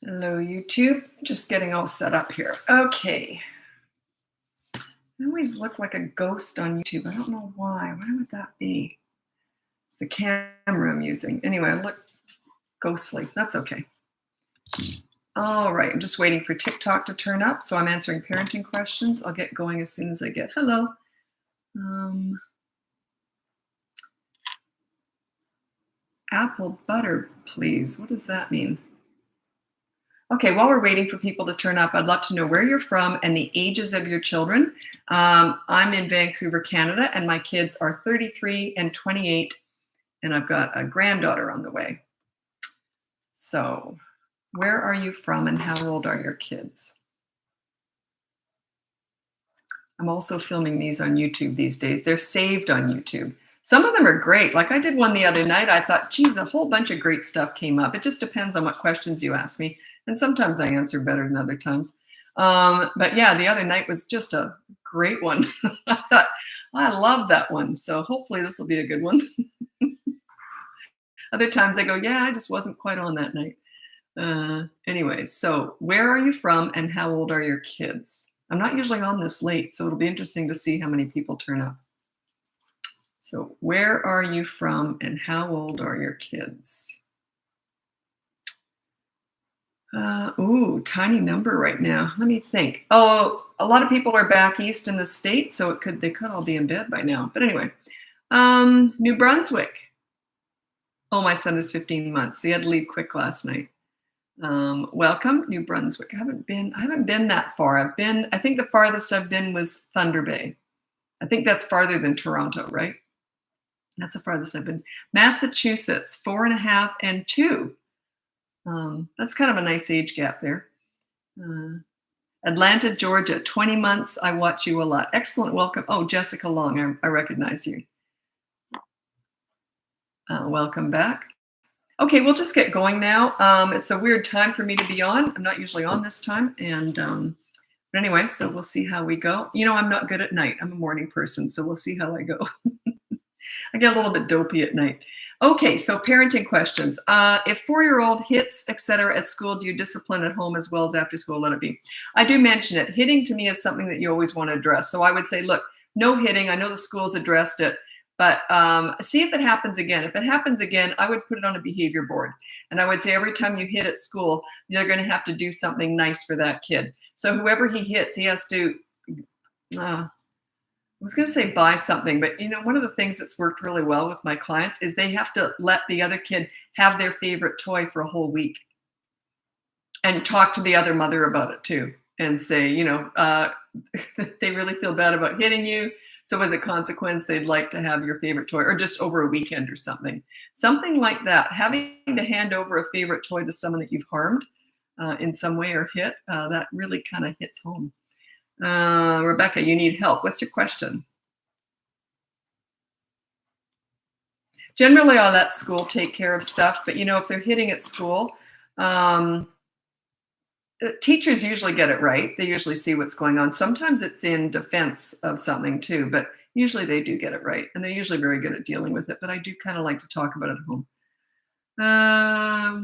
Hello, YouTube. Just getting all set up here. Okay. I always look like a ghost on YouTube. I don't know why. Why would that be? It's the camera I'm using. Anyway, I look ghostly. That's okay. All right. I'm just waiting for TikTok to turn up. So I'm answering parenting questions. I'll get going as soon as I get. Hello. Apple butter, please. What does that mean? Okay, while we're waiting for people to turn up, I'd love to know where you're from and the ages of your children. I'm in Vancouver, Canada, and my kids are 33 and 28, and I've got a granddaughter on the way. So, where are you from and how old are your kids? I'm also filming these on YouTube these days. They're saved on YouTube. Some of them are great. Like I did one the other night. I thought, geez, a whole bunch of great stuff came up. It just depends on what questions you ask me. And sometimes I answer better than other times. But yeah, the other night was just a great one. I thought, I love that one. So hopefully this will be a good one. Other times I go, yeah, I just wasn't quite on that night. Anyway, so where are you from and how old are your kids? I'm not usually on this late, so it'll be interesting to see how many people turn up. So where are you from and how old are your kids? Ooh, tiny number right now. Let me think. Oh, a lot of people are back east in the States, so they could all be in bed by now. But anyway, New Brunswick. Oh, my son is 15 months. He had to leave quick last night. Welcome, New Brunswick. I haven't been that far. I think the farthest I've been was Thunder Bay. I think that's farther than Toronto, right? That's the farthest I've been. Massachusetts, 4.5 and 2. That's kind of a nice age gap there. Atlanta, Georgia, 20 months. I watch you a lot. Excellent. Welcome. Oh, Jessica Long. I recognize you. Welcome back. Okay, we'll just get going now. It's a weird time for me to be on. I'm not usually on this time. But anyway, so we'll see how we go. You know, I'm not good at night. I'm a morning person, so we'll see how I go. I get a little bit dopey at night. Okay, so parenting questions. If 4-year-old hits, etc. at school, do you discipline at home as well as after school? Let it be. I do mention it. Hitting to me is something that you always want to address. So I would say, look, no hitting. I know the school's addressed it, but see if it happens again. If it happens again, I would put it on a behavior board. And I would say every time you hit at school, you're going to have to do something nice for that kid. So whoever he hits, he has to, I was going to say buy something, but you know, one of the things that's worked really well with my clients is they have to let the other kid have their favorite toy for a whole week and talk to the other mother about it too. And say, you know, they really feel bad about hitting you. So as a consequence, they'd like to have your favorite toy or just over a weekend or something. Something like that. Having to hand over a favorite toy to someone that you've harmed in some way or hit, that really kind of hits home. Rebecca, you need help. What's your question? Generally, I'll let school take care of stuff, but you know, if they're hitting at school, teachers usually get it right. They usually see what's going on. Sometimes it's in defense of something too, but usually they do get it right. And they're usually very good at dealing with it, but I do kind of like to talk about it at home.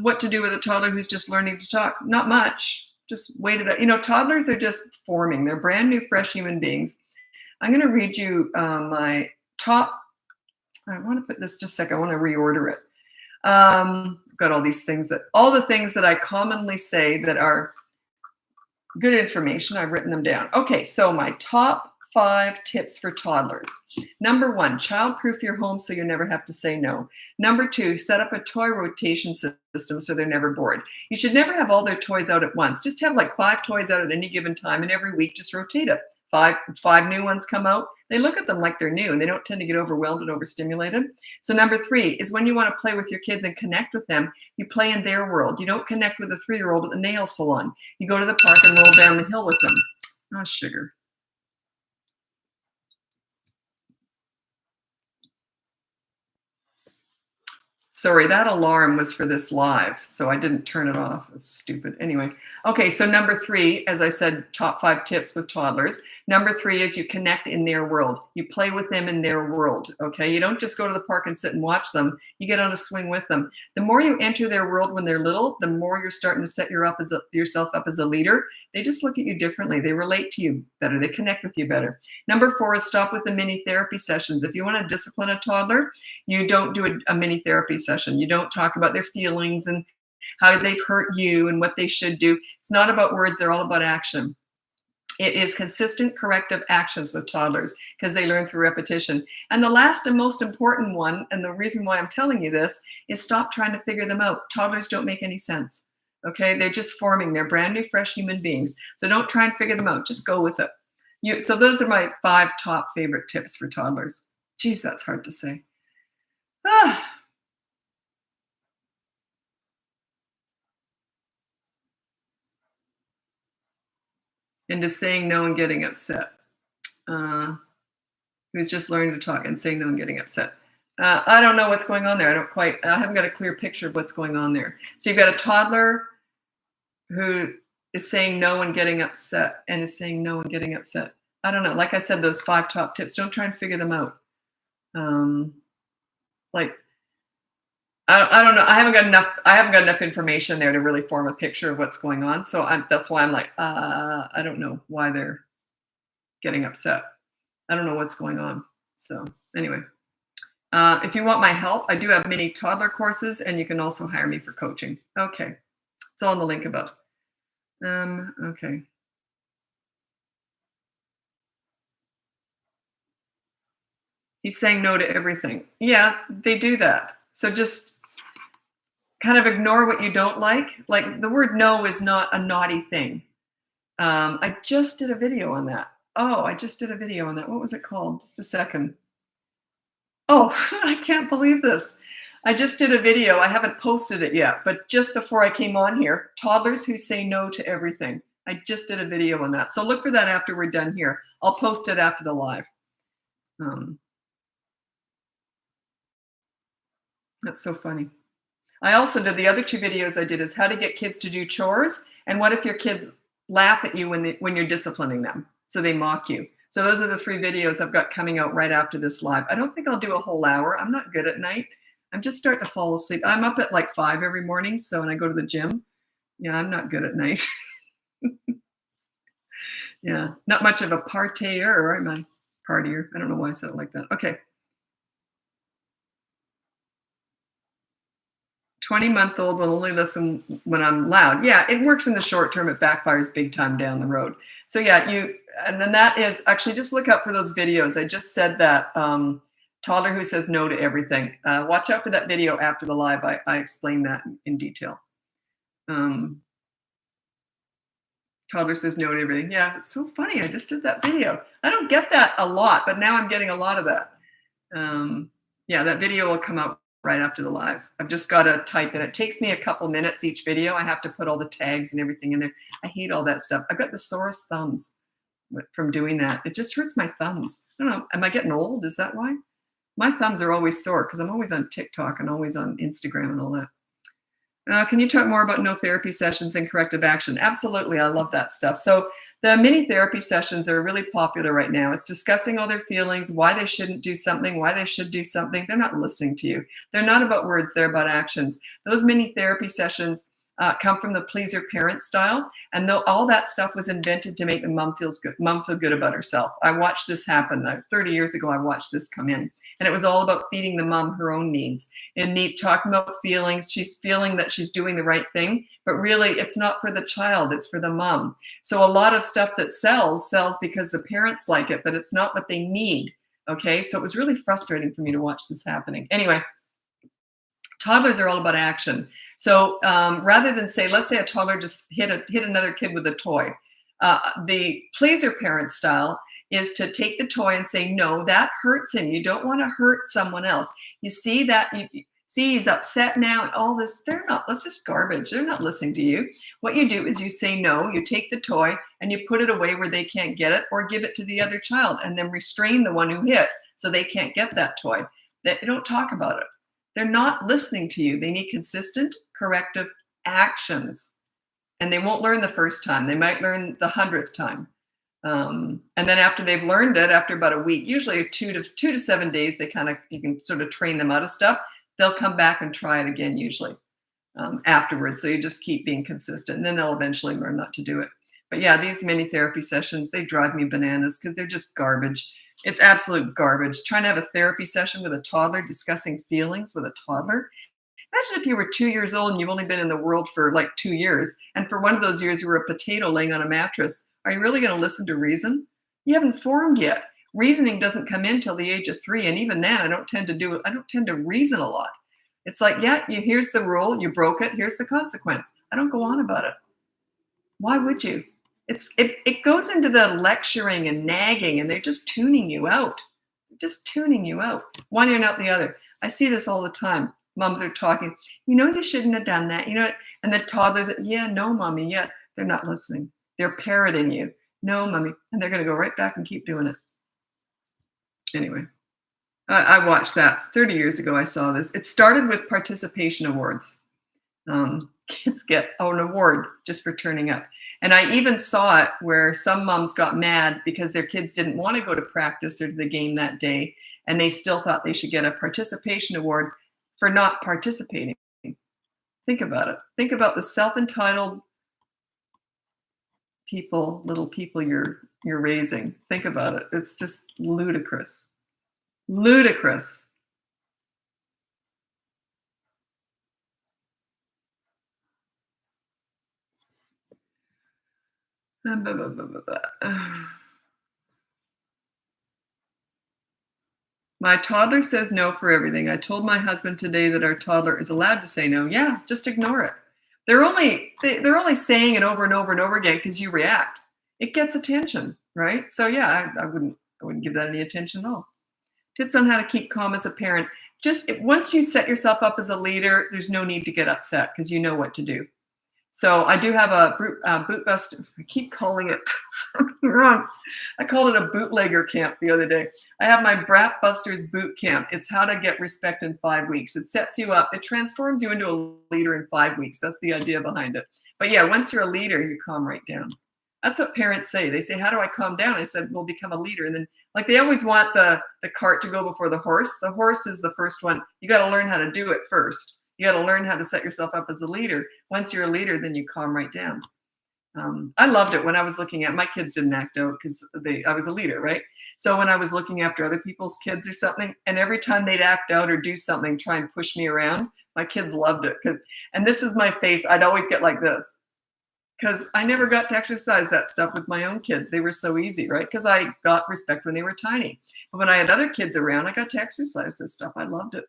What to do with a toddler who's just learning to talk? Not much. Just wait it out. You know, toddlers are just forming. They're brand new, fresh human beings. I'm going to read you my top. I want to put this just a second. I want to reorder it. I've got all these things all the things that I commonly say that are good information. I've written them down. Okay, so my top 5 tips for toddlers. Number 1, child-proof your home so you never have to say no. Number 2, set up a toy rotation system so they're never bored. You should never have all their toys out at once. Just have like 5 toys out at any given time, and every week just rotate it. Five new ones come out. They look at them like they're new, and they don't tend to get overwhelmed and overstimulated. So number 3 is when you want to play with your kids and connect with them, you play in their world. You don't connect with a 3-year-old at the nail salon. You go to the park and roll down the hill with them. Oh, sugar. Sorry, that alarm was for this live, so I didn't turn it off. It's stupid. Anyway, okay, so number 3, as I said, top 5 tips with toddlers. Number 3 is you connect in their world. You play with them in their world, okay? You don't just go to the park and sit and watch them. You get on a swing with them. The more you enter their world when they're little, the more you're starting to set yourself up as a leader. They just look at you differently. They relate to you better. They connect with you better. Number 4 is stop with the mini therapy sessions. If you want to discipline a toddler, you don't do a mini therapy session. You don't talk about their feelings and how they've hurt you and what they should do. It's not about words, they're all about action. It is consistent corrective actions with toddlers because they learn through repetition. And the last and most important one, and the reason why I'm telling you this, is stop trying to figure them out. Toddlers don't make any sense. Okay, they're just forming. They're brand new, fresh human beings. So don't try and figure them out. Just go with it. So those are my 5 top favorite tips for toddlers. Geez, that's hard to say. And to saying no and getting upset. Who's just learning to talk and saying no and getting upset. I don't know what's going on there. I haven't got a clear picture of what's going on there. So you've got a toddler who is saying no and getting upset and is saying no and getting upset. I don't know. Like I said, those 5 top tips, don't try and figure them out. I don't know. I haven't got enough information there to really form a picture of what's going on. So that's why I'm like, I don't know why they're getting upset. I don't know what's going on. So anyway, if you want my help, I do have mini toddler courses, and you can also hire me for coaching. Okay, it's all in the link above. Okay. He's saying no to everything. Yeah, they do that. So just kind of ignore what you don't like. Like, the word no is not a naughty thing. I just did a video on that. I just did a video on that. What was it called? Just a second. Oh, I can't believe this. I just did a video. I haven't posted it yet, but just before I came on here, toddlers who say no to everything. I just did a video on that. So look for that after we're done here. I'll post it after the live. That's so funny. I also did the other 2 videos I did is how to get kids to do chores, and what if your kids laugh at you when you're disciplining them, so they mock you. So those are the 3 videos I've got coming out right after this live. I don't think I'll do a whole hour. I'm not good at night. I'm just starting to fall asleep. I'm up at like 5 every morning, so when I go to the gym, yeah, I'm not good at night. Yeah, not much of a partier. I'm a partier. I don't know why I said it like that. Okay. 20-month-old will only listen when I'm loud. Yeah, it works in the short term. It backfires big time down the road. So yeah, and then that is actually, just look up for those videos. I just said that toddler who says no to everything. Watch out for that video after the live. I explain that in detail. Toddler says no to everything. Yeah, it's so funny. I just did that video. I don't get that a lot, but now I'm getting a lot of that. Yeah, that video will come out right after the live. I've just got to type in. It takes me a couple minutes each video. I have to put all the tags and everything in there. I hate all that stuff. I've got the sorest thumbs from doing that. It just hurts my thumbs. I don't know. Am I getting old? Is that why? My thumbs are always sore because I'm always on TikTok and always on Instagram and all that. Can you talk more about no therapy sessions and corrective action? Absolutely. I love that stuff. So the mini therapy sessions are really popular right now. It's discussing all their feelings, why they shouldn't do something, why they should do something. They're not listening to you. They're not about words. They're about actions. Those mini therapy sessions come from the please your parent style. And though all that stuff was invented to make the mom feel good about herself. I watched this happen. 30 years ago, I watched this come in. And it was all about feeding the mom her own needs. And talking about feelings, she's feeling that she's doing the right thing, but really it's not for the child, it's for the mom. So a lot of stuff that sells because the parents like it, but it's not what they need. Okay, so it was really frustrating for me to watch this happening. Anyway, toddlers are all about action. So rather than let's say a toddler just hit another kid with a toy, the please your parent style is to take the toy and say, no, that hurts him. You don't want to hurt someone else. You see that, see he's upset now and all this, that's just garbage. They're not listening to you. What you do is you say no, you take the toy and you put it away where they can't get it, or give it to the other child and then restrain the one who hit so they can't get that toy. They don't talk about it. They're not listening to you. They need consistent corrective actions. And they won't learn the first time. They might learn the 100th time. And then after they've learned it, after about a week, usually 2 to 7 days, you can sort of train them out of stuff. They'll come back and try it again usually afterwards. So you just keep being consistent, and then they'll eventually learn not to do it. But yeah, these mini therapy sessions, they drive me bananas because they're just garbage. It's absolute garbage. Trying to have a therapy session with a toddler, discussing feelings with a toddler. Imagine if you were 2 years old and you've only been in the world for like 2 years, and for one of those years you were a potato laying on a mattress. Are you really going to listen to reason? You haven't formed yet. Reasoning doesn't come in till the age of 3, and even then, I don't tend to reason a lot. It's like, yeah, here's the rule, you broke it, here's the consequence. I don't go on about it. Why would you? It goes into the lecturing and nagging, and they're just tuning you out. Just tuning you out. One ear and out the other. I see this all the time. Moms are talking, you shouldn't have done that, and the toddlers, yeah, no, mommy, yeah, they're not listening. They're parroting you. No, mommy, and they're going to go right back and keep doing it. Anyway, I watched that 30 years ago. I saw this. It started with participation awards. Kids get an award just for turning up. And I even saw it where some moms got mad because their kids didn't want to go to practice or to the game that day, and they still thought they should get a participation award for not participating. Think about it. Think about the self-entitled little people you're raising. Think about it. It's just ludicrous. Ludicrous. My toddler says no for everything. I told my husband today that our toddler is allowed to say no. Yeah, just ignore it. They're only saying it over and over and over again because you react. It gets attention, right? So yeah, I wouldn't give that any attention at all. Tips on how to keep calm as a parent. Once you set yourself up as a leader, there's no need to get upset because you know what to do. So I do have a bootbuster. I keep calling it something wrong. I called it a bootlegger camp the other day. I have my Bratbusters boot camp. It's how to get respect in 5 weeks. It sets you up. It transforms you into a leader in 5 weeks. That's the idea behind it. But yeah, once you're a leader, you calm right down. That's what parents say. They say, how do I calm down? I said, well, become a leader. And then like they always want the cart to go before the horse. The horse is the first one. You got to learn how to do it first. You got to learn how to set yourself up as a leader. Once you're a leader, then you calm right down. I loved it when I was looking at my kids didn't act out because I was a leader, right? So when I was looking after other people's kids or something, and every time they'd act out or do something, try and push me around, my kids loved it. And this is my face. I'd always get like this because I never got to exercise that stuff with my own kids. They were so easy, right? Because I got respect when they were tiny. But when I had other kids around, I got to exercise this stuff. I loved it.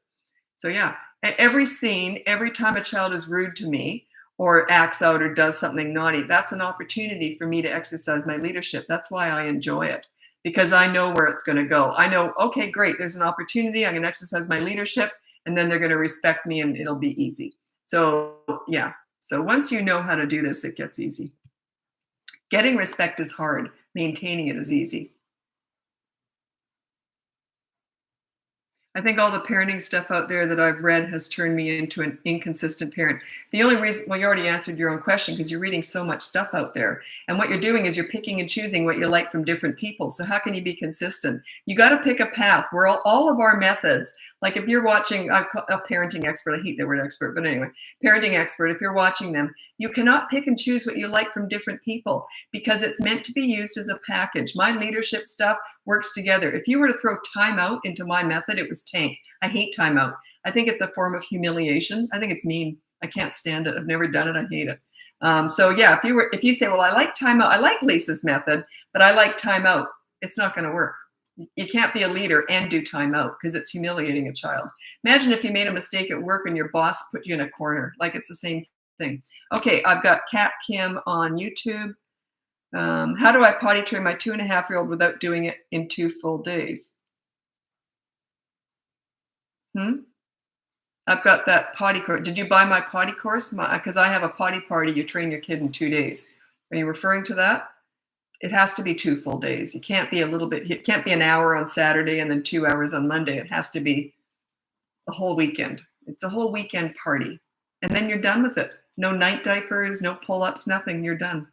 So yeah, every scene, every time a child is rude to me or acts out or does something naughty, that's an opportunity for me to exercise my leadership. That's why I enjoy it, because I know where it's going to go. I know, okay, great, there's an opportunity. I'm going to exercise my leadership, and then they're going to respect me, and it'll be easy. So yeah, so once you know how to do this, it gets easy. Getting respect is hard. Maintaining it is easy. I think all the parenting stuff out there that I've read has turned me into an inconsistent parent. The only reason, well, you already answered your own question because you're reading so much stuff out there. And what you're doing is you're picking and choosing what you like from different people. So how can you be consistent? You got to pick a path where all of our methods, like if you're watching a parenting expert, I hate the word expert, but anyway, parenting expert, if you're watching them, you cannot pick and choose what you like from different people because it's meant to be used as a package. My leadership stuff works together. If you were to throw time out into my method, it was tank. I hate timeout. I think it's a form of humiliation. I think it's mean. I can't stand it. I've never done it. I hate it. So yeah, if you say, well, I like timeout, I like Lisa's method, but I like timeout, it's not going to work. You can't be a leader and do timeout because it's humiliating a child. Imagine if you made a mistake at work and your boss put you in a corner. Like it's the same thing. Okay, I've got Kat Kim on YouTube. How do I potty train my 2.5-year-old without doing it in 2 full days? I've got that potty course. Did you buy my potty course? Because I have a potty party. You train your kid in 2 days. Are you referring to that? It has to be 2 full days. It can't be it can't be an hour on Saturday and then 2 hours on Monday. It has to be the whole weekend. It's a whole weekend party. And then you're done with it. No night diapers, no pull-ups, nothing. You're done.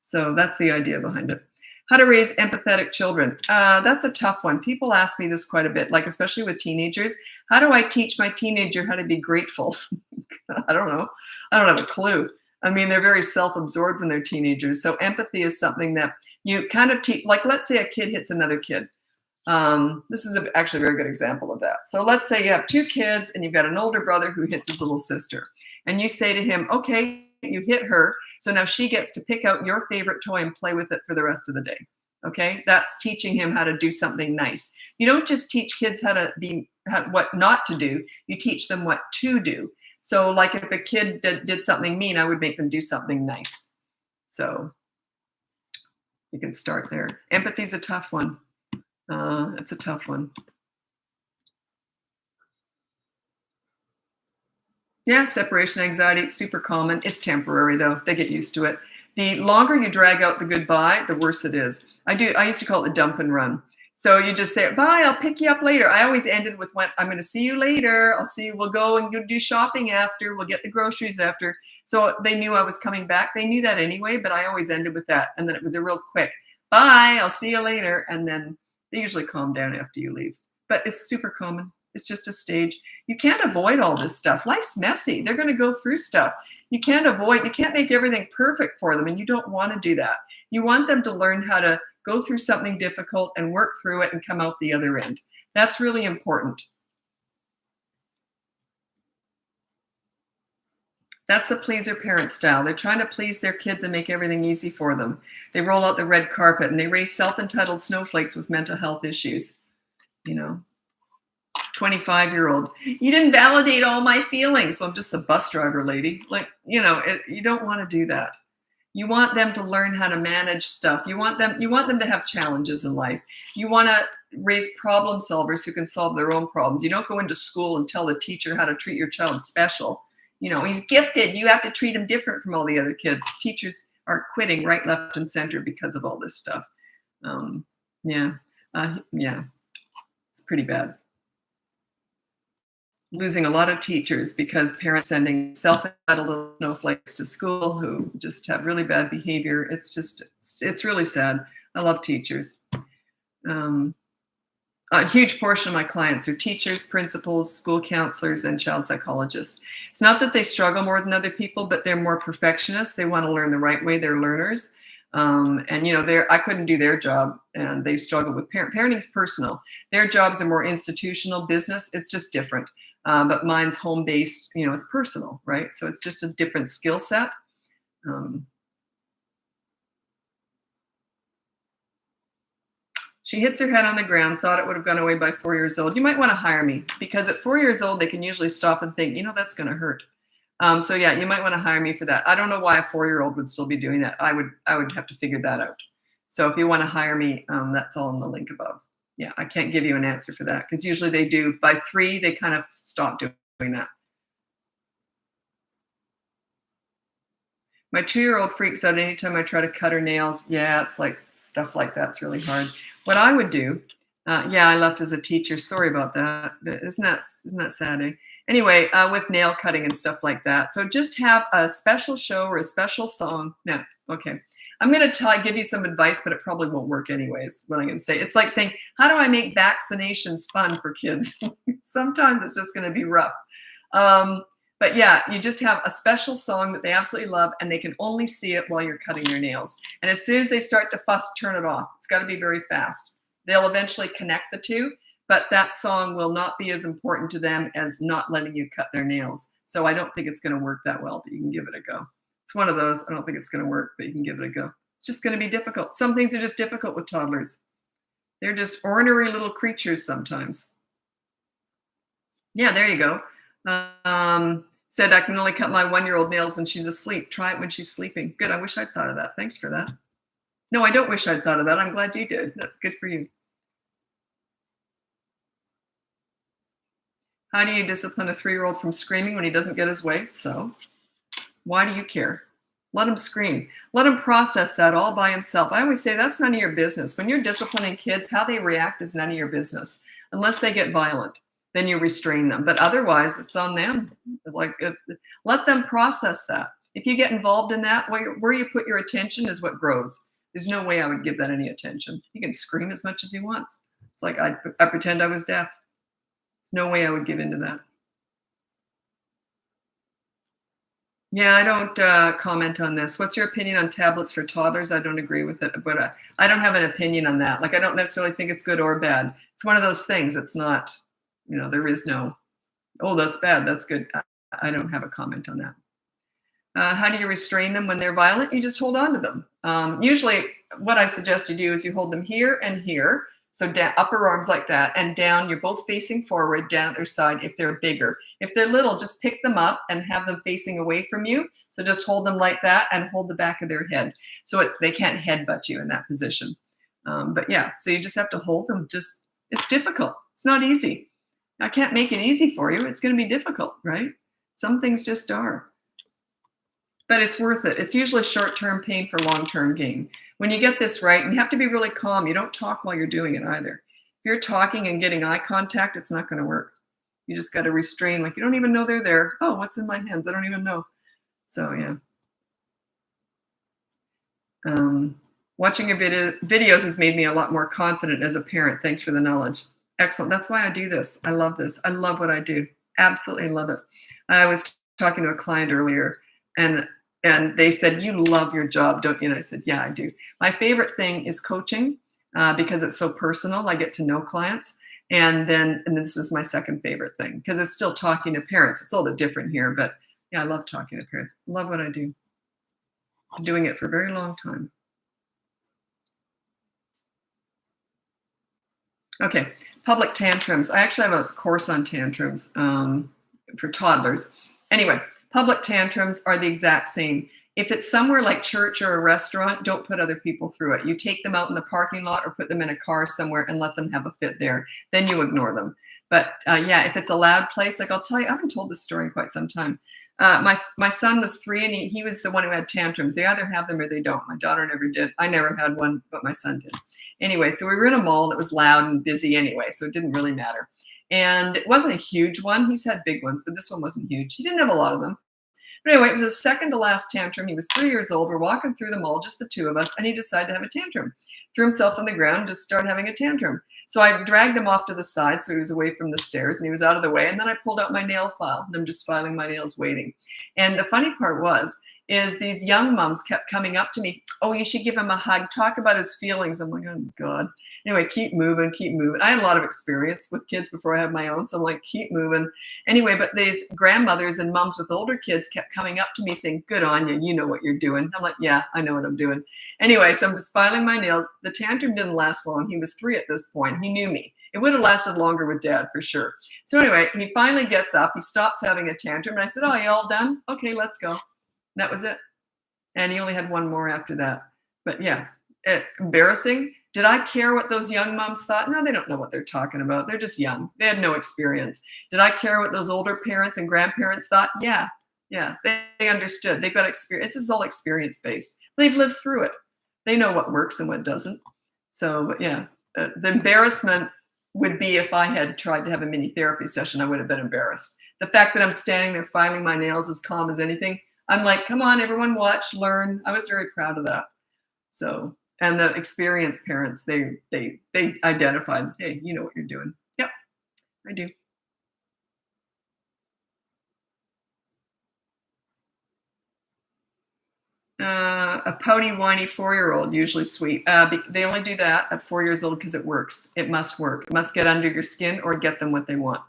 So that's the idea behind it. How to raise empathetic children. That's a tough one. People ask me this quite a bit, like especially with teenagers. How do I teach my teenager how to be grateful? I don't know. I don't have a clue. I mean, they're very self-absorbed when they're teenagers. So empathy is something that you kind of teach. Like, let's say a kid hits another kid. This is actually a very good example of that. So let's say you have two kids and you've got an older brother who hits his little sister. And you say to him, okay, you hit her. So now she gets to pick out your favorite toy and play with it for the rest of the day. Okay, that's teaching him how to do something nice. You don't just teach kids what not to do. You teach them what to do. So like if a kid did something mean, I would make them do something nice. So you can start there. Empathy is a tough one. It's a tough one. Yeah, separation anxiety, it's super common. It's temporary though. They get used to it. The longer you drag out the goodbye, the worse it is. I used to call it the dump and run. So you just say, bye, I'll pick you up later. I always ended with, I'm going to see you later. We'll go and go do shopping after. We'll get the groceries after. So they knew I was coming back. They knew that anyway, but I always ended with that. And then it was a real quick, bye, I'll see you later. And then they usually calm down after you leave. But it's super common. It's just a stage. You can't avoid all this stuff. Life's messy. They're going to go through stuff. You can't make everything perfect for them, and you don't want to do that. You want them to learn how to go through something difficult and work through it and come out the other end. That's really important. That's the pleaser parent style. They're trying to please their kids and make everything easy for them. They roll out the red carpet and they raise self-entitled snowflakes with mental health issues. 25-year-old, you didn't validate all my feelings, so I'm just a bus driver, lady. You don't want to do that. You want them to learn how to manage stuff. You want them to have challenges in life. You want to raise problem solvers who can solve their own problems. You don't go into school and tell the teacher how to treat your child special. He's gifted. You have to treat him different from all the other kids. Teachers are quitting right, left, and center because of all this stuff. It's pretty bad. Losing a lot of teachers because parents sending self-entitled snowflakes to school who just have really bad behavior. It's really sad. I love teachers. A huge portion of my clients are teachers, principals, school counselors, and child psychologists. It's not that they struggle more than other people, but they're more perfectionists. They want to learn the right way. They're learners. I couldn't do their job, and they struggle with parenting's personal. Their jobs are more institutional business. It's just different. But mine's home-based, it's personal, right? So it's just a different skill set. She hits her head on the ground, thought it would have gone away by 4 years old. You might want to hire me because at 4 years old, they can usually stop and think, that's going to hurt. So yeah, you might want to hire me for that. I don't know why a 4-year-old would still be doing that. I would have to figure that out. So if you want to hire me, that's all in the link above. Yeah, I can't give you an answer for that because usually they do. By 3, they kind of stop doing that. My 2-year-old freaks out anytime I try to cut her nails. Yeah, it's like stuff like that's really hard. What I would do, I left as a teacher. Sorry about that. Isn't that sad? Eh? Anyway, with nail cutting and stuff like that. So just have a special show or a special song. No, okay. I'm going to give you some advice, but it probably won't work anyways, what I'm going to say. It's like saying, how do I make vaccinations fun for kids? Sometimes it's just going to be rough. But yeah, you just have a special song that they absolutely love, and they can only see it while you're cutting their nails. And as soon as they start to fuss, turn it off. It's got to be very fast. They'll eventually connect the two, but that song will not be as important to them as not letting you cut their nails. So I don't think it's going to work that well, but you can give it a go. It's one of those. I don't think it's going to work, but you can give it a go. It's just going to be difficult. Some things are just difficult with toddlers. They're just ornery little creatures sometimes. Yeah, there you go. Said I can only cut my 1-year-old nails when she's asleep. Try it when she's sleeping. Good. I wish I'd thought of that. Thanks for that. No, I don't wish I'd thought of that. I'm glad you did. Good for you. How do you discipline a 3-year-old from screaming when he doesn't get his way? So why do you care? Let him scream. Let him process that all by himself. I always say that's none of your business. When you're disciplining kids, how they react is none of your business, unless they get violent. then you restrain them. But otherwise, it's on them. Like, let them process that. If you get involved in that, where you put your attention is what grows. There's no way I would give that any attention. He can scream as much as he wants. It's like I pretend I was deaf. There's no way I would give into that. Yeah, I don't comment on this. What's your opinion on tablets for toddlers? I don't agree with it, but I don't have an opinion on that. Like, I don't necessarily think it's good or bad. It's one of those things. It's not, there is no, oh, that's bad, that's good. I don't have a comment on that. How do you restrain them when they're violent? You just hold on to them. Usually, what I suggest you do is you hold them here and here. So upper arms like that, and down, you're both facing forward, down at their side if they're bigger. If they're little, just pick them up and have them facing away from you. So just hold them like that and hold the back of their head. So they can't headbutt you in that position. But yeah, so you just have to hold them. It's difficult. It's not easy. I can't make it easy for you. It's going to be difficult, right? Some things just are. But it's worth it. It's usually short-term pain for long-term gain. When you get this right, and you have to be really calm. You don't talk while you're doing it either. If you're talking and getting eye contact, it's not going to work. You just got to restrain. Like, you don't even know they're there. Oh, what's in my hands? I don't even know. So, yeah. Watching your videos has made me a lot more confident as a parent. Thanks for the knowledge. Excellent. That's why I do this. I love this. I love what I do. Absolutely love it. I was talking to a client earlier, and they said, you love your job, don't you? And I said, yeah, I do. My favorite thing is coaching because it's so personal. I get to know clients. And this is my second favorite thing because it's still talking to parents. It's a little bit different here, but yeah, I love talking to parents. I love what I do. I'm doing it for a very long time. Okay, public tantrums. I actually have a course on tantrums for toddlers. Anyway, public tantrums are the exact same. If it's somewhere like church or a restaurant, don't put other people through it. You take them out in the parking lot or put them in a car somewhere and let them have a fit there. Then you ignore them. But yeah, if it's a loud place, like I'll tell you, I haven't told this story in quite some time. My son was 3 and he was the one who had tantrums. They either have them or they don't. My daughter never did. I never had one, but my son did. Anyway, so we were in a mall and it was loud and busy anyway, so it didn't really matter. And it wasn't a huge one. He's had big ones, but this one wasn't huge. He didn't have a lot of them. But anyway, it was his second to last tantrum. He was 3 years old. We're walking through the mall, just the two of us, and he decided to have a tantrum. Threw himself on the ground and just started having a tantrum. So I dragged him off to the side so he was away from the stairs and he was out of the way. And then I pulled out my nail file and I'm just filing my nails waiting. And the funny part is these young moms kept coming up to me. Oh, you should give him a hug. Talk about his feelings. I'm like, oh, God. Anyway, keep moving, keep moving. I had a lot of experience with kids before I had my own. So I'm like, keep moving. Anyway, but these grandmothers and moms with older kids kept coming up to me saying, good on you. You know what you're doing. I'm like, yeah, I know what I'm doing. Anyway, so I'm just filing my nails. The tantrum didn't last long. He was 3 at this point. He knew me. It would have lasted longer with Dad for sure. So anyway, he finally gets up. He stops having a tantrum. And I said, oh, you all done? Okay, let's go. That was it. And he only had one more after that. But yeah, embarrassing. Did I care what those young moms thought? No, they don't know what they're talking about. They're just young. They had no experience. Did I care what those older parents and grandparents thought? Yeah. They understood. They've got experience. This is all experience-based. They've lived through it. They know what works and what doesn't. So, but yeah, the embarrassment would be if I had tried to have a mini therapy session, I would have been embarrassed. The fact that I'm standing there filing my nails as calm as anything, I'm like, come on, everyone watch, learn. I was very proud of that. So, and the experienced parents, they identified, hey, you know what you're doing. Yep, I do. A pouty, whiny 4-year-old, usually sweet. They only do that at 4 years old because it works. It must work. It must get under your skin or get them what they want.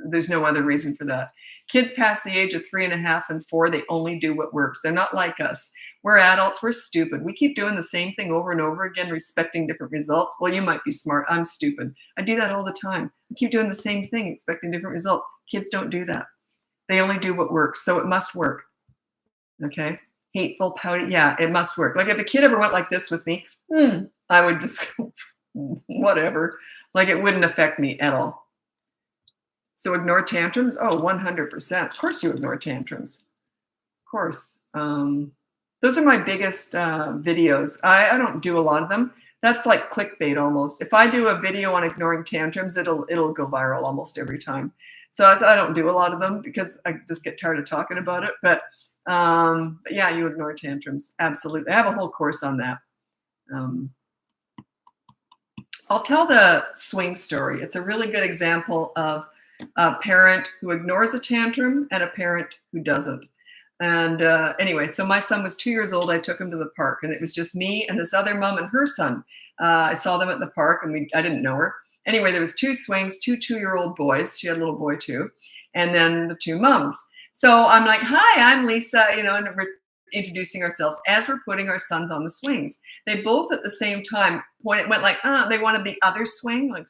There's no other reason for that. Kids past the age of 3.5 and 4, they only do what works. They're not like us. We're adults. We're stupid. We keep doing the same thing over and over again, expecting different results. Well, you might be smart. I'm stupid. I do that all the time. I keep doing the same thing, expecting different results. Kids don't do that. They only do what works. So it must work. Okay? Hateful, pouty. Yeah, it must work. Like if a kid ever went like this with me, I would just, whatever. Like it wouldn't affect me at all. So ignore tantrums? Oh, 100%. Of course you ignore tantrums. Of course. Those are my biggest videos. I don't do a lot of them, That's like clickbait almost. If I do a video on ignoring tantrums, it'll go viral almost every time. So I don't do a lot of them because I just get tired of talking about it. But yeah, you ignore tantrums. Absolutely. I have a whole course on that. Um, I'll tell the swing story. It's a really good example of a parent who ignores a tantrum and a parent who doesn't. And anyway, so my son was 2 years old. I took him to the park, and it was just me and this other mom and her son. I saw them at the park, and I didn't know her. Anyway, there was two swings, two 2-year-old boys. She had a little boy too, and then the two moms. So I'm like, "Hi, I'm Lisa," and we're introducing ourselves as we're putting our sons on the swings. They both at the same time went like, they wanted the other swing, like,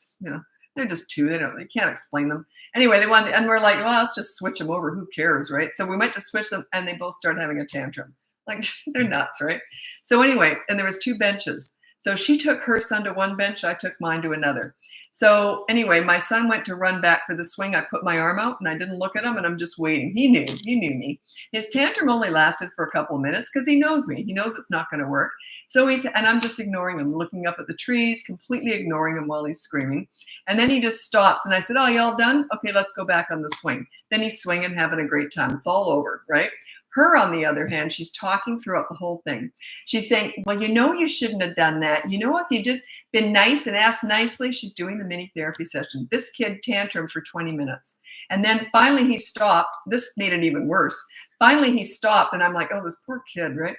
they're just two. They can't explain them. Anyway, they wanted, and we're like, well, let's just switch them over. Who cares, right? So we went to switch them, and they both started having a tantrum. Like, they're nuts, right? So anyway, and there was 2 benches. So she took her son to one bench. I took mine to another. So anyway, my son went to run back for the swing. I put my arm out and I didn't look at him, and I'm just waiting. He knew me. His tantrum only lasted for a couple of minutes because he knows me. He knows it's not going to work. And I'm just ignoring him, looking up at the trees, completely ignoring him while he's screaming. And then he just stops. And I said, "Oh, you all done? Okay, let's go back on the swing." Then he's swinging, having a great time. It's all over, right? Her, on the other hand, she's talking throughout the whole thing. She's saying, "Well, you shouldn't have done that. If you just been nice and asked nicely." She's doing the mini therapy session. This kid tantrumed for 20 minutes. And then finally he stopped. This made it even worse. Finally he stopped, and I'm like, oh, this poor kid, right?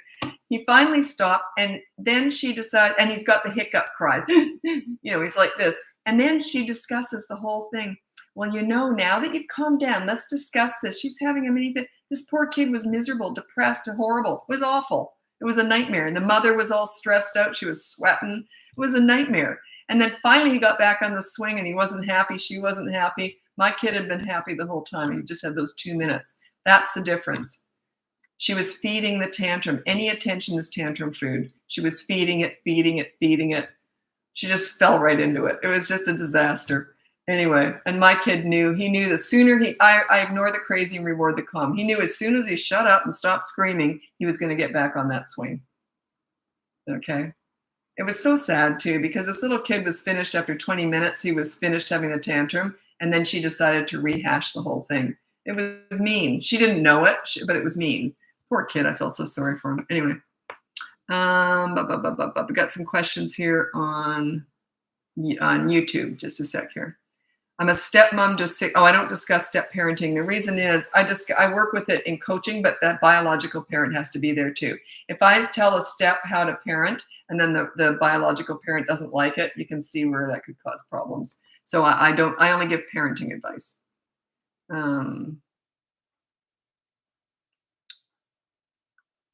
He finally stops, and then she decides, and he's got the hiccup cries. He's like this. And then she discusses the whole thing. "Well, now that you've calmed down, let's discuss this." She's having a mini thing. This poor kid was miserable, depressed, and horrible. It was awful. It was a nightmare. And the mother was all stressed out. She was sweating. It was a nightmare. And then finally he got back on the swing, and he wasn't happy. She wasn't happy. My kid had been happy the whole time. He just had those 2 minutes. That's the difference. She was feeding the tantrum. Any attention is tantrum food. She was feeding it, feeding it, feeding it. She just fell right into it. It was just a disaster. Anyway, and my kid knew. He knew the sooner I ignore the crazy and reward the calm. He knew as soon as he shut up and stopped screaming, he was going to get back on that swing. Okay. It was so sad too, because this little kid was finished after 20 minutes. He was finished having the tantrum, and then she decided to rehash the whole thing. It was mean. She didn't know it, but it was mean. Poor kid. I felt so sorry for him. Anyway, we got some questions here on YouTube. Just a sec here. I'm a stepmom to 6. Oh, I don't discuss step parenting. The reason is I work with it in coaching, but that biological parent has to be there too. If I tell a step how to parent, and then the biological parent doesn't like it, you can see where that could cause problems. So I only give parenting advice.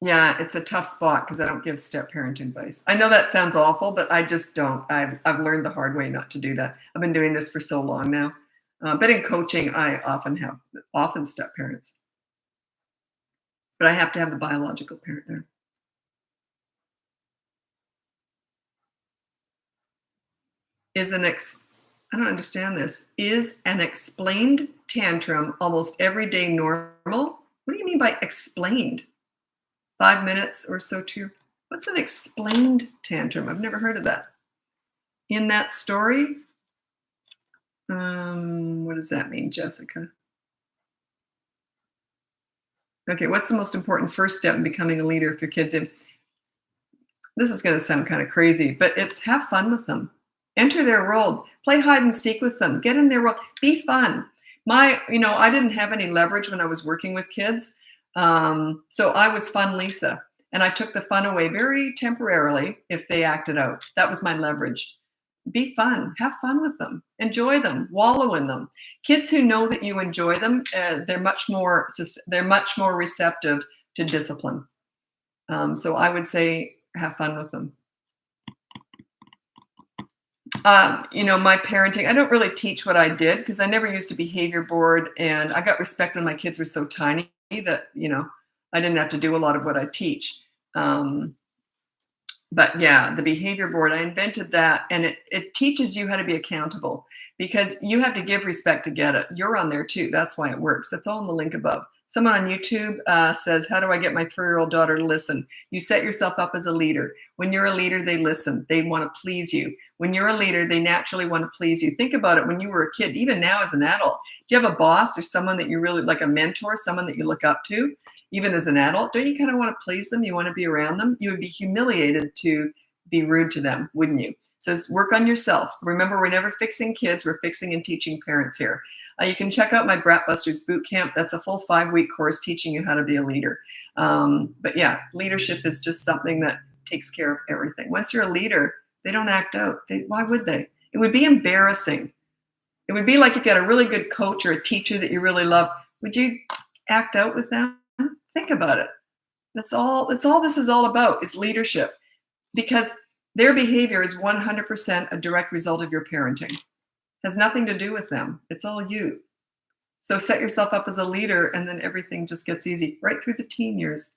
Yeah, it's a tough spot because I don't give step parent advice. I know that sounds awful, but I just don't. I've learned the hard way not to do that. I've been doing this for so long now. But in coaching, I often step parents. But I have to have the biological parent there. I don't understand this. Is an explained tantrum almost every day normal? What do you mean by explained? 5 minutes or so too. What's an explained tantrum? I've never heard of that. In that story? What does that mean, Jessica? Okay, what's the most important first step in becoming a leader if your kids in? This is going to sound kind of crazy, but it's have fun with them. Enter their world. Play hide and seek with them. Get in their world. Be fun. I didn't have any leverage when I was working with kids. So I was fun Lisa, and I took the fun away very temporarily if they acted out. That was my leverage. Be fun. Have fun with them. Enjoy them. Wallow in them. Kids who know that you enjoy them, they're much more receptive to discipline. So I would say have fun with them. My parenting, I don't really teach what I did because I never used a behavior board, and I got respect when my kids were so tiny that, I didn't have to do a lot of what I teach. But yeah, the behavior board, I invented that, and it teaches you how to be accountable because you have to give respect to get it. You're on there too. That's why it works. That's all in the link above. Someone on YouTube says, how do I get my 3-year-old daughter to listen? You set yourself up as a leader. When you're a leader, they listen. They want to please you. When you're a leader, they naturally want to please you. Think about it when you were a kid, even now as an adult. Do you have a boss or someone that you really like, a mentor, someone that you look up to, even as an adult? Don't you kind of want to please them? You want to be around them? You would be humiliated to be rude to them, wouldn't you? So work on yourself. Remember, we're never fixing kids. We're fixing and teaching parents here. You can check out my Bratbusters boot camp. That's a full 5-week course teaching you how to be a leader. But yeah, leadership is just something that takes care of everything. Once you're a leader, they don't act out. Why would they? It would be embarrassing. It would be like if you had a really good coach or a teacher that you really love. Would you act out with them? Think about it. That's all this is all about, is leadership. Because their behavior is 100% a direct result of your parenting. Has nothing to do with them. It's all you. So set yourself up as a leader, and then everything just gets easy right through the teen years.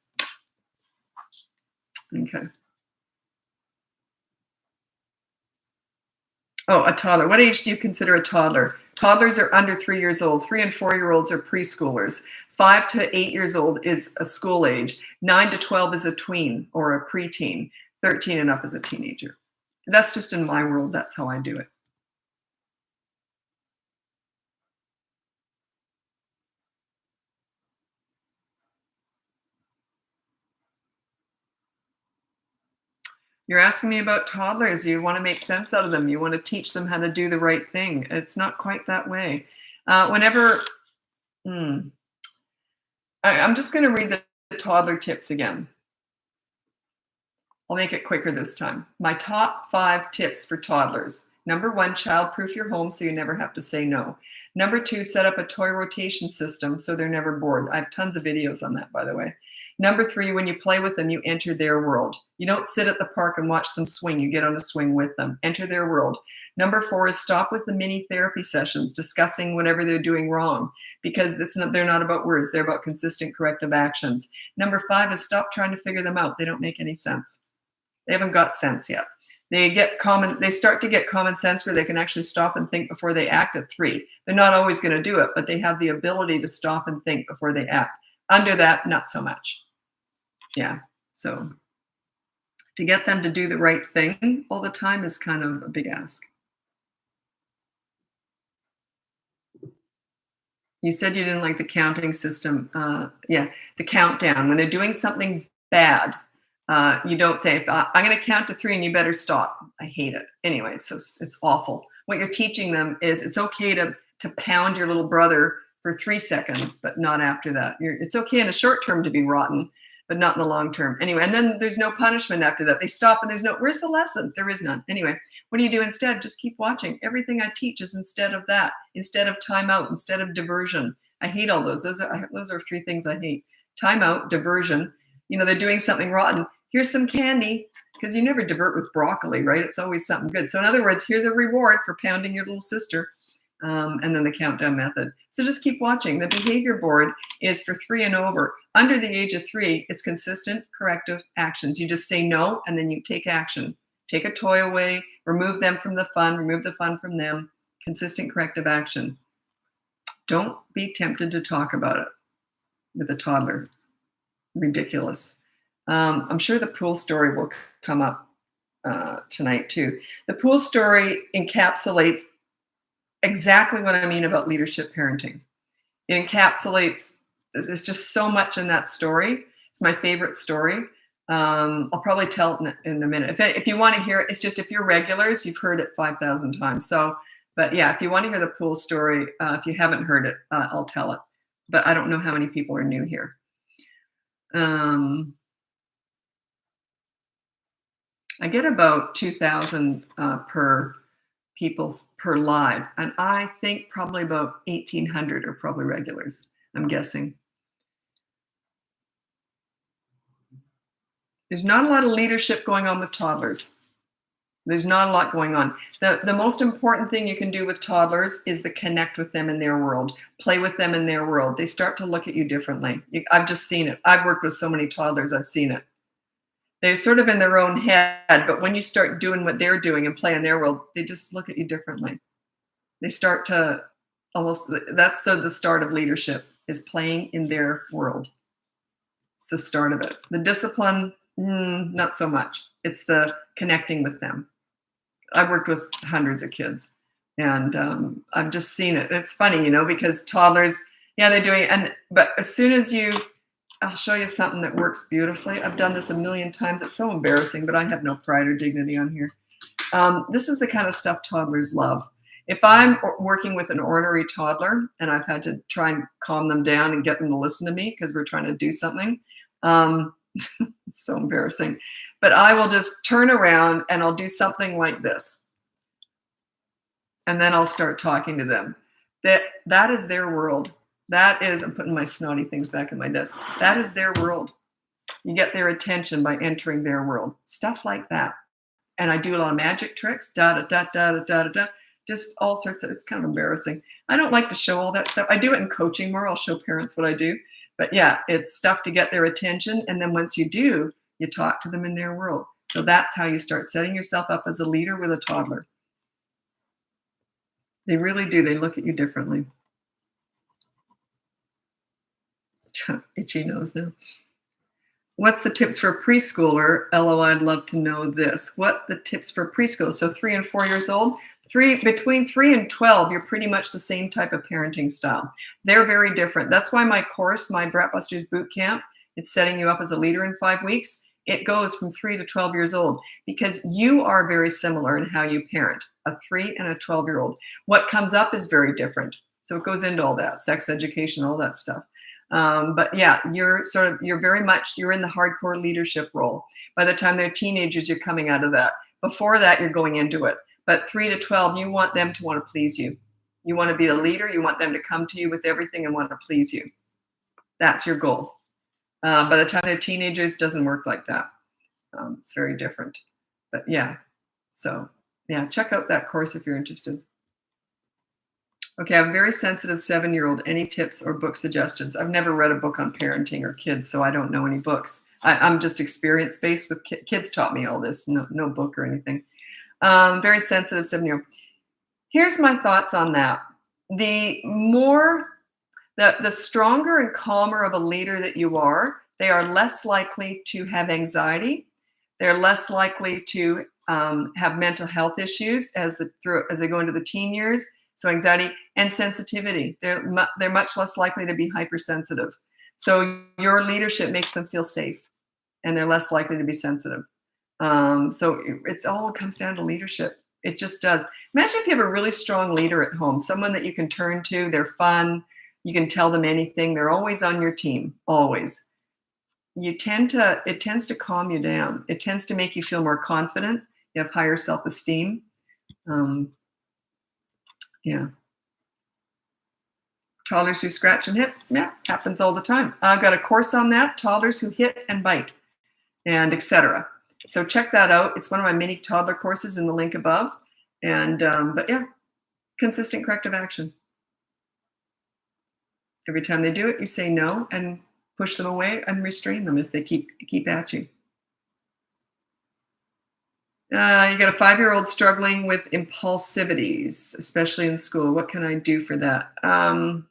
Okay. Oh, a toddler. What age do you consider a toddler? Toddlers are under 3 years old. 3 and 4-year-olds are preschoolers. 5 to 8 years old is a school age. 9 to 12 is a tween or a preteen. 13 and up is a teenager. That's just in my world. That's how I do it. You're asking me about toddlers. You want to make sense out of them. You want to teach them how to do the right thing. It's not quite that way. Whenever, I'm just going to read the toddler tips again. I'll make it quicker this time. My top 5 tips for toddlers. Number 1, child-proof your home so you never have to say no. Number 2, set up a toy rotation system so they're never bored. I have tons of videos on that, by the way. Number 3, when you play with them, you enter their world. You don't sit at the park and watch them swing. You get on a swing with them. Enter their world. Number 4 is stop with the mini therapy sessions, discussing whatever they're doing wrong, because they're not about words. They're about consistent corrective actions. Number 5 is stop trying to figure them out. They don't make any sense. They haven't got sense yet. They start to get common sense where they can actually stop and think before they act at 3. They're not always going to do it, but they have the ability to stop and think before they act. Under that, not so much. Yeah. So to get them to do the right thing all the time is kind of a big ask. You said you didn't like the counting system. Yeah, the countdown. When they're doing something bad, you don't say, I'm going to count to 3 and you better stop. I hate it. Anyway, it's awful. What you're teaching them is it's okay to pound your little brother for 3 seconds, but not after that. It's okay in the short term to be rotten, but not in the long term. Anyway, and then there's no punishment after that. They stop and where's the lesson? There is none. Anyway, what do you do instead? Just keep watching. Everything I teach is instead of that, instead of timeout, instead of diversion. I hate all those. Those are 3 things I hate. Timeout, diversion. They're doing something rotten. Here's some candy, because you never divert with broccoli, right? It's always something good. So in other words, here's a reward for pounding your little sister. And then the countdown method. So just keep watching. The behavior board is for 3 and over. Under the age of 3, it's consistent corrective actions. You just say no, and then you take action. Take a toy away, remove them from the fun, remove the fun from them. Consistent corrective action. Don't be tempted to talk about it with a toddler. It's ridiculous. I'm sure the pool story will come up tonight too. The pool story encapsulates exactly what I mean about leadership parenting. It encapsulates, there's just so much in that story. It's my favorite story. I'll probably tell it in a minute. If you want to hear it, it's just if you're regulars, you've heard it 5,000 times. So, but yeah, if you want to hear the pool story, if you haven't heard it, I'll tell it. But I don't know how many people are new here. I get about 2,000 per people per live, and I think probably about 1,800 are probably regulars, I'm guessing. There's not a lot of leadership going on with toddlers. There's not a lot going on. The most important thing you can do with toddlers is to connect with them in their world. Play with them in their world. They start to look at you differently. I've just seen it. I've worked with so many toddlers. I've seen it. They're sort of in their own head, but when you start doing what they're doing and play in their world, they just look at you differently. They start to that's the start of leadership, is playing in their world. It's the start of it. The discipline, not so much. It's the connecting with them. I've worked with hundreds of kids, and I've just seen it. It's funny, because toddlers, yeah, they're doing it. But as soon as I'll show you something that works beautifully. I've done this a million times. It's so embarrassing, but I have no pride or dignity on here. This is the kind of stuff toddlers love. If I'm working with an ornery toddler and I've had to try and calm them down and get them to listen to me because we're trying to do something, it's so embarrassing. But I will just turn around and I'll do something like this. And then I'll start talking to them. That is their world. That is, I'm putting my snotty things back in my desk. That is their world. You get their attention by entering their world. Stuff like that. And I do a lot of magic tricks, just all sorts of, it's kind of embarrassing. I don't like to show all that stuff. I do it in coaching more. I'll show parents what I do. But yeah, it's stuff to get their attention. And then once you do, you talk to them in their world. So that's how you start setting yourself up as a leader with a toddler. They really do. They look at you differently. Itchy nose now. What's the tips for a preschooler? LO, I'd love to know this. What the tips for preschool? So 3 and 4 years old, between 3 and 12, you're pretty much the same type of parenting style. They're very different. That's why my course, my Bratbusters boot camp, it's setting you up as a leader in 5 weeks. It goes from 3 to 12 years old because you are very similar in how you parent, a 3 and a 12-year-old. What comes up is very different. So it goes into all that, sex education, all that stuff. But yeah, you're very much, you're in the hardcore leadership role. By the time they're teenagers, you're coming out of that. Before that, you're going into it. But 3 to 12, you want them to want to please you. You want to be a leader. You want them to come to you with everything and want to please you. That's your goal. By the time they're teenagers, it doesn't work like that. It's very different. But yeah, so yeah, check out that course if you're interested. Okay, I'm a very sensitive 7-year-old. Any tips or book suggestions? I've never read a book on parenting or kids, so I don't know any books. I'm just experience-based with kids taught me all this, no book or anything. Very sensitive 7-year-old. Here's my thoughts on that. The stronger and calmer of a leader that you are, they are less likely to have anxiety. They're less likely to have mental health issues as they go into the teen years. So anxiety and sensitivity, they're much less likely to be hypersensitive. So your leadership makes them feel safe and they're less likely to be sensitive. So it all comes down to leadership. It just does. Imagine if you have a really strong leader at home, someone that you can turn to, they're fun, you can tell them anything, they're always on your team, always. It tends to calm you down. It tends to make you feel more confident. You have higher self-esteem. Yeah. Toddlers who scratch and hit, yeah, happens all the time. I've got a course on that, toddlers who hit and bite, and etc. So check that out. It's one of my mini toddler courses in the link above. And but yeah, consistent corrective action. Every time they do it, you say no and push them away and restrain them if they keep at you. You got a 5-year-old struggling with impulsivities, especially in school. What can I do for that? I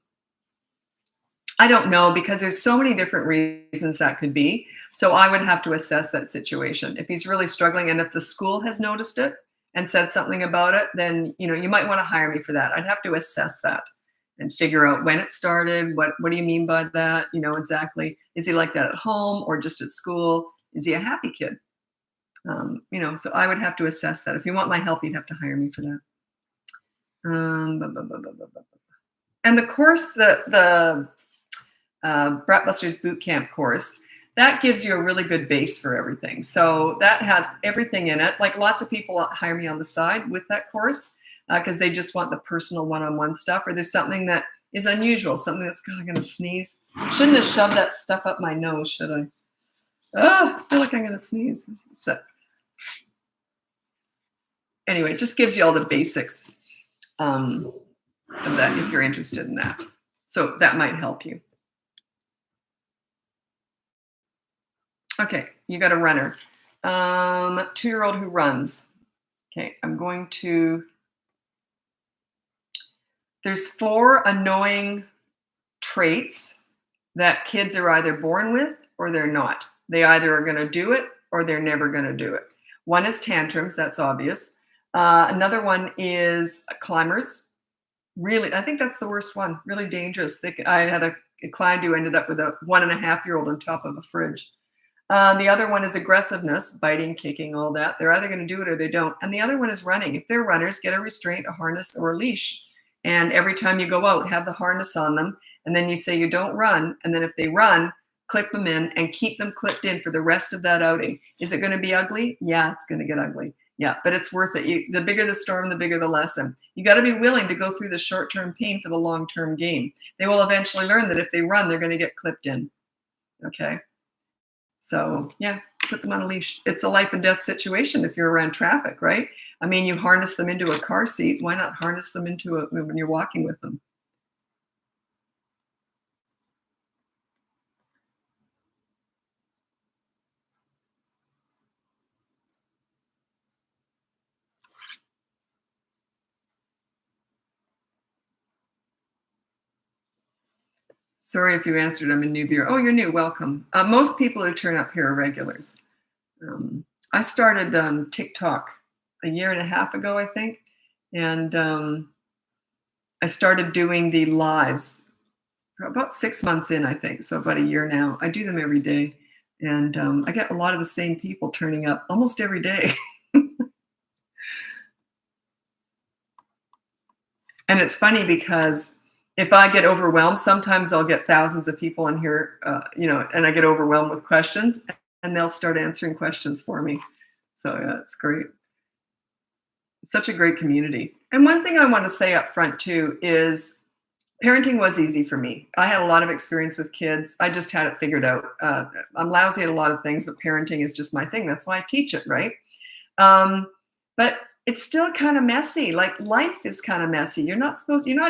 don't know, because there's so many different reasons that could be. So I would have to assess that situation. If he's really struggling and if the school has noticed it and said something about it, then you might want to hire me for that. I'd have to assess that and figure out when it started. What do you mean by that? Exactly. Is he like that at home or just at school? Is he a happy kid? So I would have to assess that. If you want my help, you'd have to hire me for that. And the course, the Bratbusters Bootcamp course, that gives you a really good base for everything. So that has everything in it. Like lots of people hire me on the side with that course because they just want the personal one-on-one stuff, or there's something that is unusual, something that's kind of going to sneeze. Shouldn't have shoved that stuff up my nose, should I? Oh, I feel like I'm going to sneeze. So, anyway, it just gives you all the basics of that if you're interested in that. So that might help you. Okay, you got a runner. 2-year-old who runs. Okay, there's 4 annoying traits that kids are either born with or they're not. They either are going to do it or they're never going to do it. One is tantrums, that's obvious. Another one is climbers. Really, I think that's the worst one. Really dangerous. I had a client who ended up with a 1.5-year-old on top of a fridge. The other one is aggressiveness, biting, kicking, all that. They're either going to do it or they don't. And the other one is running. If they're runners, get a restraint, a harness, or a leash. And every time you go out, have the harness on them. And then you say you don't run. And then if they run, clip them in and keep them clipped in for the rest of that outing. Is it going to be ugly? Yeah, it's going to get ugly. Yeah, but it's worth it. The bigger the storm, the bigger the lesson. You got to be willing to go through the short-term pain for the long-term gain. They will eventually learn that if they run, they're going to get clipped in. Okay. So yeah, put them on a leash. It's a life and death situation if you're around traffic, right? I mean, you harness them into a car seat. Why not harness them into it when you're walking with them? Sorry if you answered. I'm a new viewer. Oh, you're new. Welcome. Most people who turn up here are regulars. I started on TikTok a year and a half ago, I think. And I started doing the lives about 6 months in, I think. So about a year now. I do them every day. And I get a lot of the same people turning up almost every day. And it's funny because if I get overwhelmed, sometimes I'll get thousands of people in here, and I get overwhelmed with questions, and they'll start answering questions for me. So yeah, it's great. It's such a great community. And one thing I want to say up front too is parenting was easy for me. I had a lot of experience with kids. I just had it figured out. I'm lousy at a lot of things, but parenting is just my thing. That's why I teach it, right? But it's still kind of messy. Like life is kind of messy. You're not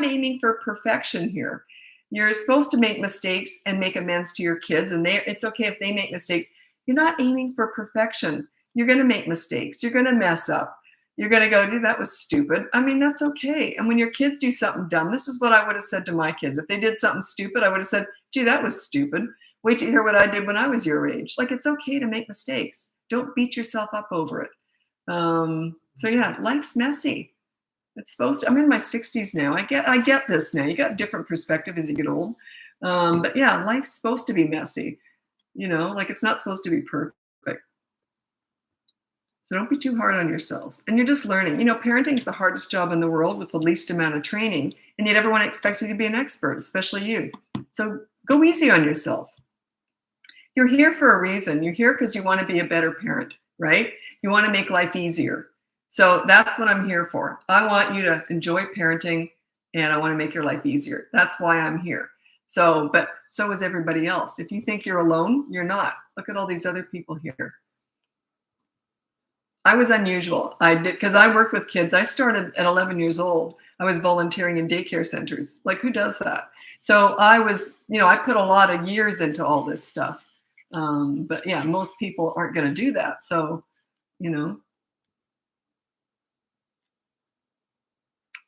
aiming for perfection here. You're supposed to make mistakes and make amends to your kids. And it's okay if they make mistakes. You're not aiming for perfection. You're going to make mistakes. You're going to mess up. You're going to go, dude, that was stupid. I mean, that's okay. And when your kids do something dumb, this is what I would have said to my kids. If they did something stupid, I would have said, gee, that was stupid. Wait to hear what I did when I was your age. Like, it's okay to make mistakes. Don't beat yourself up over it. So yeah, life's messy. It's supposed to. I'm in my 60s now. I get this now. You got a different perspective as you get old. But yeah, life's supposed to be messy. Like it's not supposed to be perfect. So don't be too hard on yourselves. And you're just learning. Parenting is the hardest job in the world with the least amount of training. And yet everyone expects you to be an expert, especially you. So go easy on yourself. You're here for a reason. You're here because you want to be a better parent, right? You want to make life easier. So that's what I'm here for. I want you to enjoy parenting and I want to make your life easier. That's why I'm here. But so is everybody else. If you think you're alone, you're not. Look at all these other people here. I was unusual. I did because I worked with kids. I started at 11 years old. I was volunteering in daycare centers. Like, who does that? So I was, I put a lot of years into all this stuff. But yeah, most people aren't going to do that. So,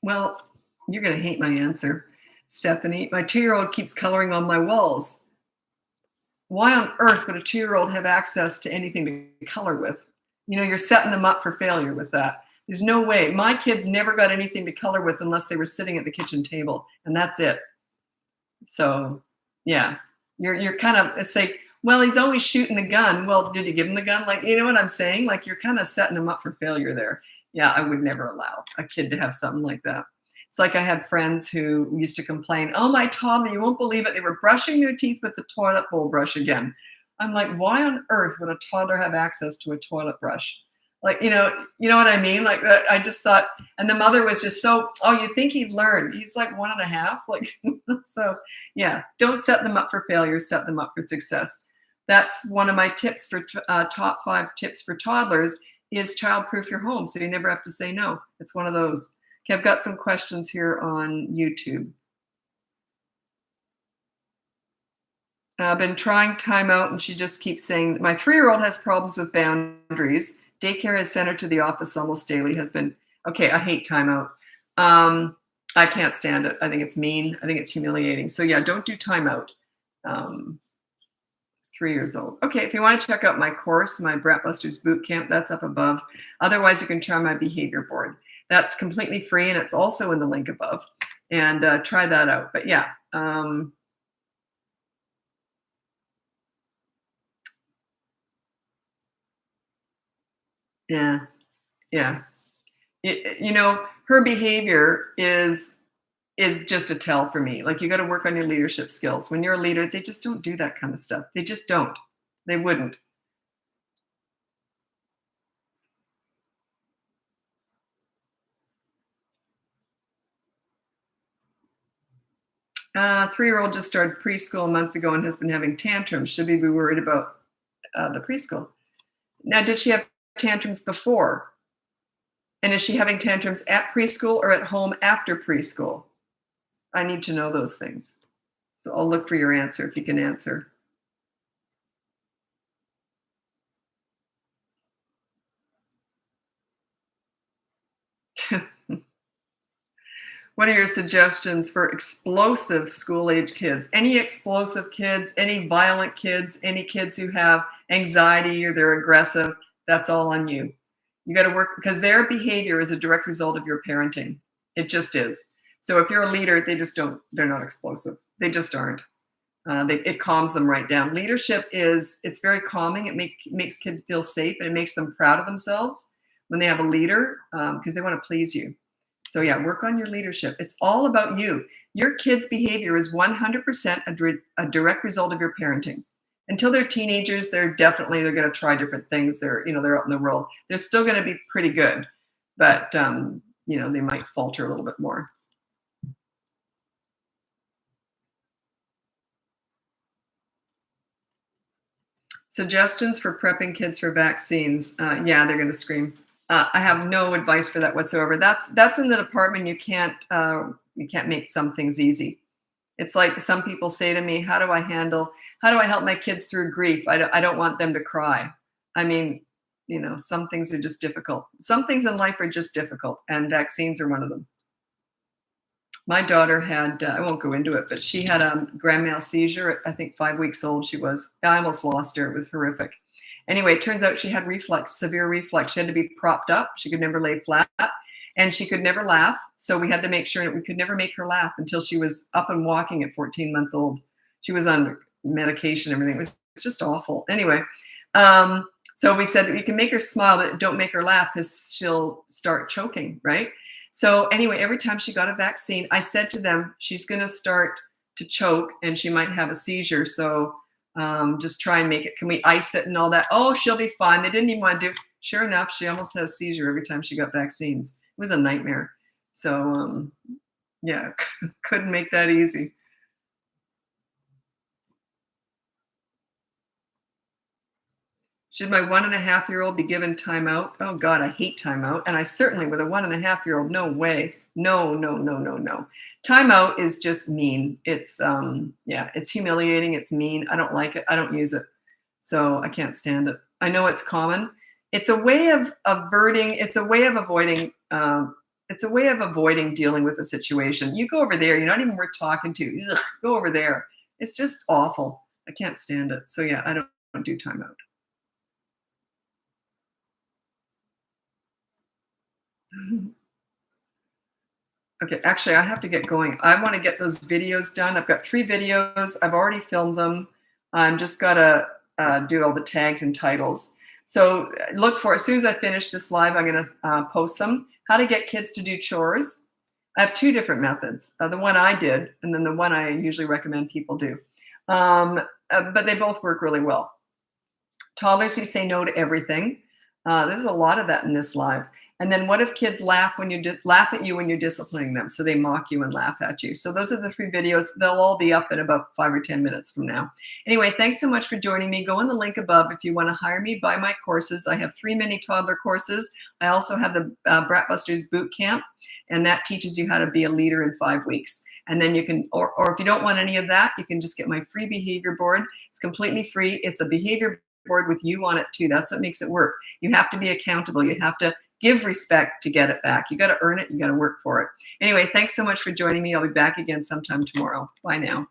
well, you're going to hate my answer, Stephanie. My 2-year-old keeps coloring on my walls. Why on earth would a 2-year-old have access to anything to color with? You're setting them up for failure with that. There's no way. My kids never got anything to color with unless they were sitting at the kitchen table, and that's it. So, yeah, you're kind of say, well, he's always shooting the gun. Well, did you give him the gun? Like, you know what I'm saying? Like, you're kind of setting him up for failure there. Yeah, I would never allow a kid to have something like that. It's like I had friends who used to complain, oh, my toddler, you won't believe it. They were brushing their teeth with the toilet bowl brush again. I'm like, why on earth would a toddler have access to a toilet brush? Like, you know what I mean? Like, I just thought, and the mother was just so, oh, you think he'd learn? He's like 1.5. Like, so yeah, don't set them up for failure, set them up for success. That's one of my tips for top 5 tips for toddlers is childproof your home. So you never have to say no. It's one of those. Okay, I've got some questions here on YouTube. I've been trying timeout and she just keeps saying, my 3-year-old has problems with boundaries. Daycare has sent her to the office almost daily, has been, okay, I hate timeout. I can't stand it. I think it's mean. I think it's humiliating. So yeah, don't do timeout. Um, 3 years old. Okay, if you want to check out my course, my Bratbusters boot camp, that's up above. Otherwise, you can try my behavior board. That's completely free, and it's also in the link above. And try that out. But yeah, yeah, yeah. Her behavior is just a tell for me. Like, you got to work on your leadership skills. When you're a leader, they just don't do that kind of stuff. They just don't. They wouldn't. 3-year-old just started preschool a month ago and has been having tantrums. Should we be worried about the preschool? Now, did she have tantrums before? And is she having tantrums at preschool or at home after preschool? I need to know those things. So I'll look for your answer if you can answer. What are your suggestions for explosive school age kids? Any explosive kids, any violent kids, any kids who have anxiety or they're aggressive, that's all on you. You got to work because their behavior is a direct result of your parenting. It just is. So if you're a leader, they're not explosive. They just aren't. It calms them right down. Leadership it's very calming. It makes kids feel safe and it makes them proud of themselves when they have a leader because they want to please you. So yeah, work on your leadership. It's all about you. Your kids' behavior is 100% a direct result of your parenting. Until they're teenagers, they're going to try different things. They're out in the world. They're still going to be pretty good, but they might falter a little bit more. Suggestions for prepping kids for vaccines. Yeah, they're going to scream. I have no advice for that whatsoever. That's in the department. You can't make some things easy. It's like some people say to me, how do I help my kids through grief? I don't want them to cry. I mean, some things are just difficult. Some things in life are just difficult, and vaccines are one of them. My daughter had, I won't go into it, but she had a grand mal seizure at, I think, 5 weeks old. I almost lost her. It was horrific. Anyway, it turns out she had severe reflux. She had to be propped up. She could never lay flat and she could never laugh. So we had to make sure that we could never make her laugh until she was up and walking at 14 months old. She was on medication, everything. It's just awful. Anyway, so we said we can make her smile, but don't make her laugh because she'll start choking, right? So anyway, every time she got a vaccine, I said to them, she's going to start to choke and she might have a seizure. So just try and make it. Can we ice it and all that? Oh, she'll be fine. They didn't even want to do. Sure enough, she almost had a seizure every time she got vaccines. It was a nightmare. So yeah, couldn't make that easy. Should my 1.5-year-old be given timeout? Oh God, I hate timeout. And I certainly, with a 1.5-year-old, no way. No, no, no, no, no. Timeout is just mean. It's it's humiliating. It's mean. I don't like it. I don't use it. So I can't stand it. I know it's common. It's a way of averting, it's a way of avoiding, dealing with a situation. You go over there, you're not even worth talking to. Ugh, go over there. It's just awful. I can't stand it. So yeah, I don't do timeout. Okay, actually, I have to get going. I want to get those videos done. I've got 3 videos. I've already filmed them. I'm just got to do all the tags and titles. So look for, as soon as I finish this live, I'm going to post them. How to get kids to do chores. I have 2 different methods. The one I did, and then the one I usually recommend people do. But they both work really well. Toddlers who say no to everything. There's a lot of that in this live. And then what if kids laugh at you when you're disciplining them? So they mock you and laugh at you. So those are the 3 videos. They'll all be up in about 5 or 10 minutes from now. Anyway, thanks so much for joining me. Go on the link above if you want to hire me, buy my courses. I have 3 mini toddler courses. I also have the Bratbusters boot camp, and that teaches you how to be a leader in 5 weeks. And then you can, or if you don't want any of that, you can just get my free behavior board. It's completely free. It's a behavior board with you on it too. That's what makes it work. You have to be accountable. You have to give respect to get it back. You got to earn it. You got to work for it. Anyway, thanks so much for joining me. I'll be back again sometime tomorrow. Bye now.